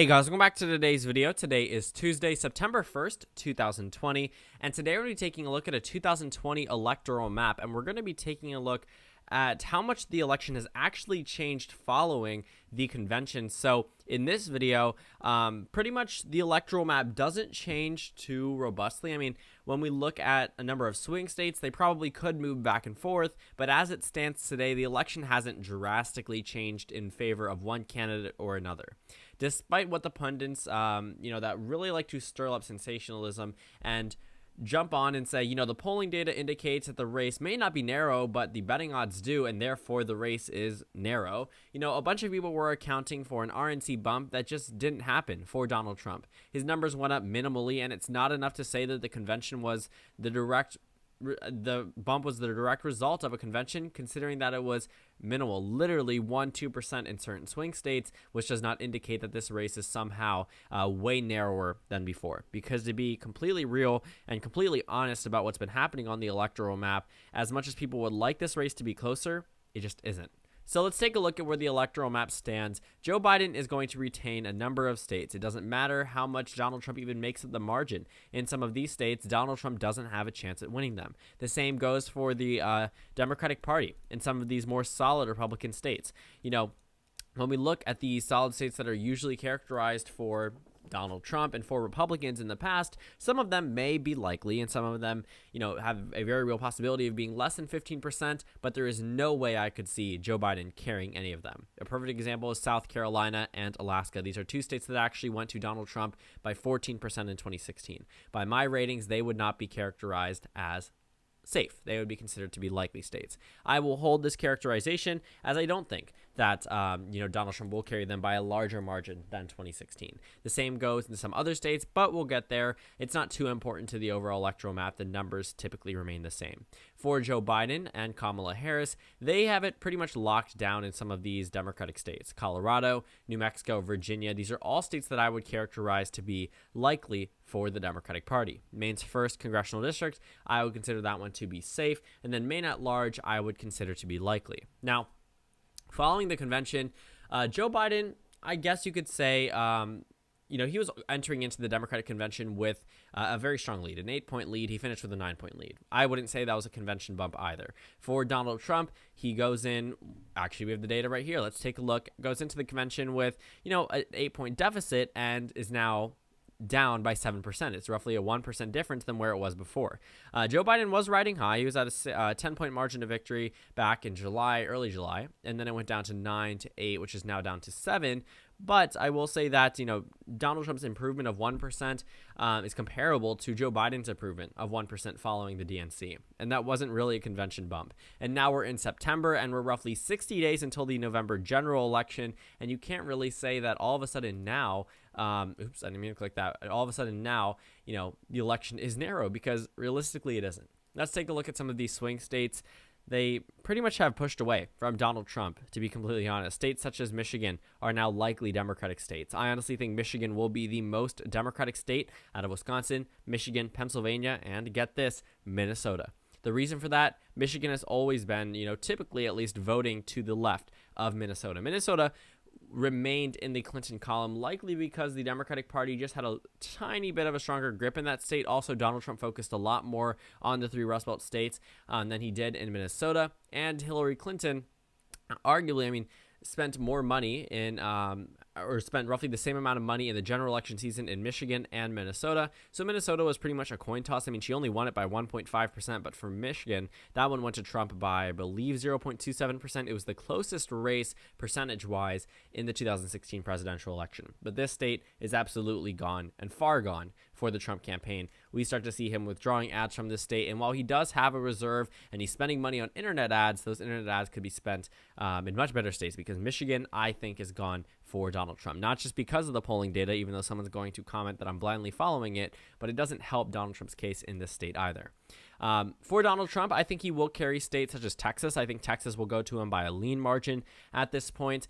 Hey guys, welcome back to today's video. Today is Tuesday, September 1st, 2020, and today we're going to be taking a look at a 2020 electoral map, and we're going to be taking a look at how much the election has actually changed following the convention. So in this video, pretty much the electoral map doesn't change too robustly. I mean, when we look at a number of swing states, they probably could move back and forth, but as it stands today, the election hasn't drastically changed in favor of one candidate or another. Despite what the pundits, that really like to stir up sensationalism and jump on and say, the polling data indicates that the race may not be narrow, but the betting odds do, and therefore the race is narrow. A bunch of people were accounting for an RNC bump that just didn't happen for Donald Trump. His numbers went up minimally, and it's not enough to say that the convention was the bump was the direct result of a convention, considering that it was minimal, literally 1-2% in certain swing states, which does not indicate that this race is somehow way narrower than before. Because to be completely real and completely honest about what's been happening on the electoral map, as much as people would like this race to be closer, it just isn't. So let's take a look at where the electoral map stands. Joe Biden is going to retain a number of states. It doesn't matter how much Donald Trump even makes up the margin. In some of these states, Donald Trump doesn't have a chance at winning them. The same goes for the Democratic Party in some of these more solid Republican states. When we look at the solid states that are usually characterized for Donald Trump and for Republicans in the past, some of them may be likely and some of them, have a very real possibility of being less than 15%, but there is no way I could see Joe Biden carrying any of them. A perfect example is South Carolina and Alaska. These are two states that actually went to Donald Trump by 14% in 2016. By my ratings, they would not be characterized as safe. They would be considered to be likely states. I will hold this characterization as I don't think that Donald Trump will carry them by a larger margin than 2016. The same goes in some other states, but we'll get there. It's not too important to the overall electoral map. The numbers typically remain the same. For Joe Biden and Kamala Harris, they have it pretty much locked down in some of these Democratic states. Colorado, New Mexico, Virginia, these are all states that I would characterize to be likely for the Democratic Party. Maine's first congressional district, I would consider that one to be safe, and then Maine at large, I would consider to be likely. Now, following the convention, Joe Biden, I guess you could say, he was entering into the Democratic convention with a very strong lead, an 8-point lead. He finished with a 9-point lead. I wouldn't say that was a convention bump either. For Donald Trump, he goes in, actually we have the data right here. Let's take a look. Goes into the convention with, an 8-point deficit and is now down by 7%. It's roughly a 1% difference than where it was before. Joe Biden was riding high. He was at a 10-point margin of victory back in early July, and then it went down to 9-8, which is now down to 7. But I will say that, Donald Trump's improvement of 1% is comparable to Joe Biden's improvement of 1% following the DNC. And that wasn't really a convention bump. And now we're in September, and we're roughly 60 days until the November general election. And you can't really say that all of a sudden now, I didn't mean to click that. All of a sudden now, the election is narrow, because realistically it isn't. Let's take a look at some of these swing states. They pretty much have pushed away from Donald Trump, to be completely honest. States such as Michigan are now likely Democratic states. I honestly think Michigan will be the most Democratic state out of Wisconsin, Michigan, Pennsylvania, and get this, Minnesota. The reason for that, Michigan has always been, typically at least voting to the left of Minnesota. Minnesota remained in the Clinton column, likely because the Democratic Party just had a tiny bit of a stronger grip in that state. Also, Donald Trump focused a lot more on the three Rust Belt states than he did in Minnesota. And Hillary Clinton, arguably, spent more money or spent roughly the same amount of money in the general election season in Michigan and Minnesota. So Minnesota was pretty much a coin toss. She only won it by 1.5%, but for Michigan, that one went to Trump by, I believe, 0.27%. It was the closest race percentage-wise in the 2016 presidential election. But this state is absolutely gone, and far gone, for the Trump campaign. We start to see him withdrawing ads from this state, and while he does have a reserve and he's spending money on internet ads, those internet ads could be spent in much better states, because Michigan, I think, is gone for Donald Trump. Not just because of the polling data, even though someone's going to comment that I'm blindly following it, but it doesn't help Donald Trump's case in this state either. For Donald Trump, I think he will carry states such as Texas. I think Texas will go to him by a lean margin at this point.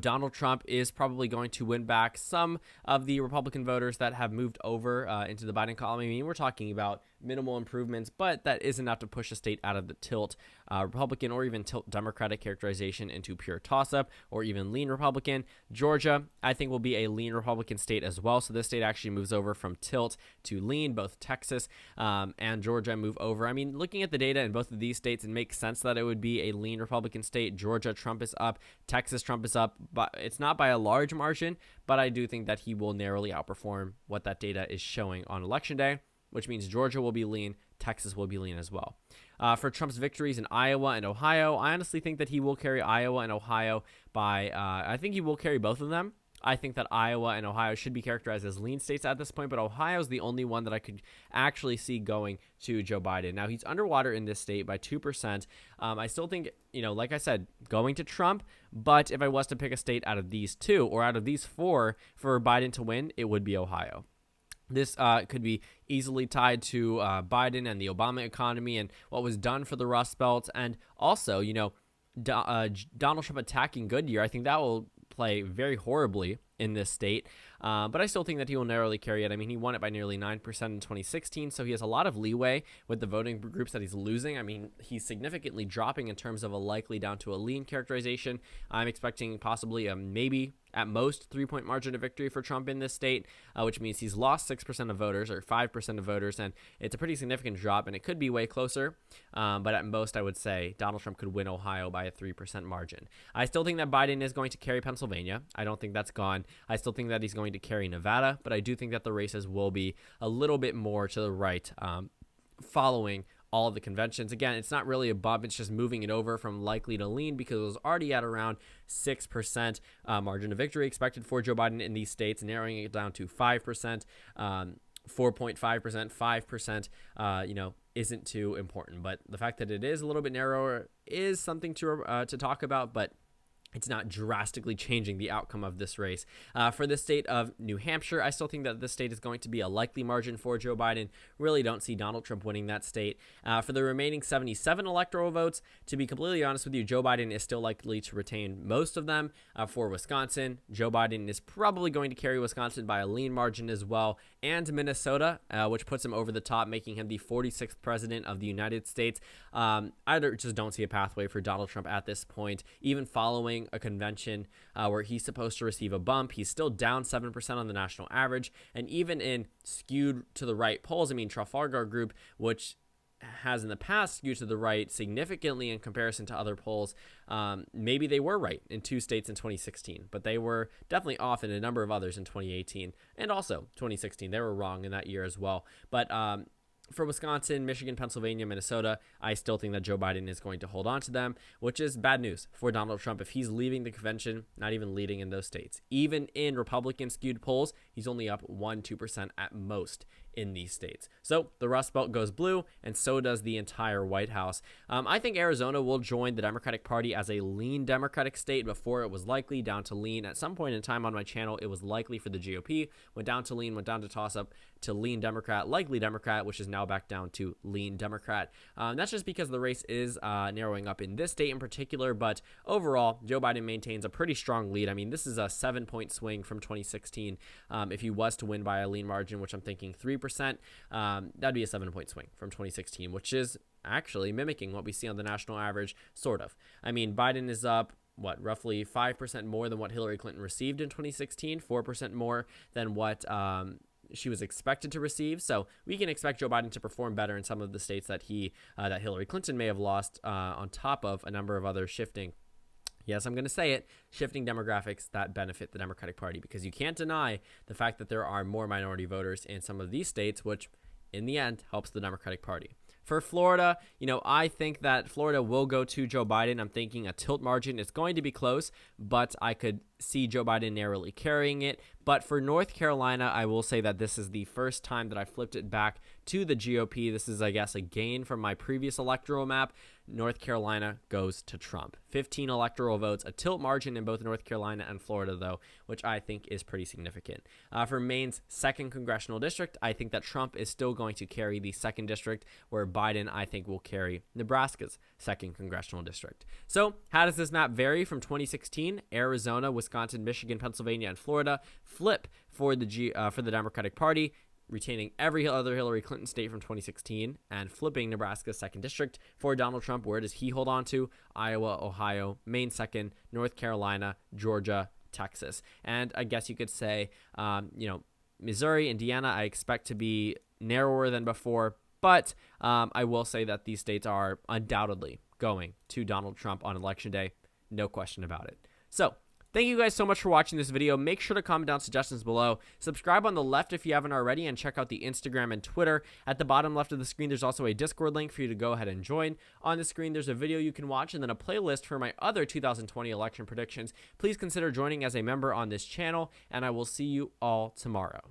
Donald Trump is probably going to win back some of the Republican voters that have moved over into the Biden column. We're talking about minimal improvements, but that is enough to push a state out of the tilt Republican or even tilt Democratic characterization into pure toss-up or even lean Republican. Georgia, I think, will be a lean Republican state as well. So this state actually moves over from tilt to lean. Both Texas and Georgia move over. I mean, looking at the data in both of these states, it makes sense that it would be a lean Republican state. Georgia, Trump is up. Texas, Trump is up. But it's not by a large margin, but I do think that he will narrowly outperform what that data is showing on Election Day, which means Georgia will be lean. Texas will be lean as well. For Trump's victories in Iowa and Ohio, I honestly think that he will carry Iowa and Ohio by, I think he will carry both of them. I think that Iowa and Ohio should be characterized as lean states at this point, but Ohio is the only one that I could actually see going to Joe Biden. Now, he's underwater in this state by 2%. I still think, like I said, going to Trump, but if I was to pick a state out of these two or out of these four for Biden to win, it would be Ohio. This could be easily tied to Biden and the Obama economy and what was done for the Rust Belt. And also, Donald Trump attacking Goodyear. I think that will play very horribly in this state. But I still think that he will narrowly carry it. I mean, he won it by nearly 9% in 2016, so he has a lot of leeway with the voting groups that he's losing. I mean, he's significantly dropping in terms of a likely down to a lean characterization. I'm expecting possibly a maybe at most 3-point margin of victory for Trump in this state, which means he's lost 6% of voters or 5% of voters, and it's a pretty significant drop, and it could be way closer. But at most, I would say Donald Trump could win Ohio by a 3% margin. I still think that Biden is going to carry Pennsylvania. I don't think that's gone. I still think that he's going to carry Nevada, but I do think that the races will be a little bit more to the right following all of the conventions. Again, it's not really a bump. It's just moving it over from likely to lean because it was already at around 6% margin of victory expected for Joe Biden in these states, narrowing it down to 5%, 4.5%, 5%, isn't too important. But the fact that it is a little bit narrower is something to talk about, but it's not drastically changing the outcome of this race. For the state of New Hampshire, I still think that this state is going to be a likely margin for Joe Biden. Really don't see Donald Trump winning that state. For the remaining 77 electoral votes, to be completely honest with you, Joe Biden is still likely to retain most of them. For Wisconsin, Joe Biden is probably going to carry Wisconsin by a lean margin as well. And Minnesota, which puts him over the top, making him the 46th president of the United States. I just don't see a pathway for Donald Trump at this point, even following a convention where he's supposed to receive a bump. He's still down 7% on the national average, and even in skewed to the right polls, I mean, Trafalgar Group, which has in the past skewed to the right significantly in comparison to other polls, maybe they were right in 2 states in 2016, but they were definitely off in a number of others in 2018 and also 2016. They were wrong in that year as well. But for Wisconsin, Michigan, Pennsylvania, Minnesota, I still think that Joe Biden is going to hold on to them, which is bad news for Donald Trump if he's leaving the convention, not even leading in those states. Even in Republican skewed polls, he's only up 1-2% at most in these states. So the Rust Belt goes blue, and so does the entire White House. I think Arizona will join the Democratic Party as a lean Democratic state. Before it was likely, down to lean. At some point in time on my channel, it was likely for the GOP, went down to lean, went down to toss-up, to lean Democrat, likely Democrat, which is now back down to lean Democrat. That's just because the race is narrowing up in this state in particular, but overall, Joe Biden maintains a pretty strong lead. I mean, this is a 7-point swing from 2016. If he was to win by a lean margin, which I'm thinking 3%, that'd be a 7-point swing from 2016, which is actually mimicking what we see on the national average, sort of. I mean, Biden is up, roughly 5% more than what Hillary Clinton received in 2016, 4% more than what she was expected to receive. So we can expect Joe Biden to perform better in some of the states that that Hillary Clinton may have lost, on top of a number of other shifting, yes, I'm going to say it, shifting demographics that benefit the Democratic Party, because you can't deny the fact that there are more minority voters in some of these states, which in the end helps the Democratic Party. For Florida, I think that Florida will go to Joe Biden. I'm thinking a tilt margin. It's going to be close, but I could see Joe Biden narrowly carrying it. But for North Carolina, I will say that this is the first time that I flipped it back to the GOP. This is, I guess, a gain from my previous electoral map. North Carolina goes to Trump. 15 electoral votes, a tilt margin in both North Carolina and Florida, though, which I think is pretty significant. For Maine's 2nd congressional district, I think that Trump is still going to carry the 2nd district, where Biden, I think, will carry Nebraska's 2nd congressional district. So how does this map vary from 2016? Arizona, Wisconsin, Michigan, Pennsylvania, and Florida flip for the Democratic Party. retaining every other Hillary Clinton state from 2016 and flipping Nebraska's 2nd district for Donald Trump. Where does he hold on to? Iowa, Ohio, Maine 2nd, North Carolina, Georgia, Texas. And I guess you could say, Missouri, Indiana, I expect to be narrower than before. But I will say that these states are undoubtedly going to Donald Trump on Election Day. No question about it. So, thank you guys so much for watching this video. Make sure to comment down suggestions below. Subscribe on the left if you haven't already, and check out the Instagram and Twitter. At the bottom left of the screen, there's also a Discord link for you to go ahead and join. On the screen, there's a video you can watch and then a playlist for my other 2020 election predictions. Please consider joining as a member on this channel, and I will see you all tomorrow.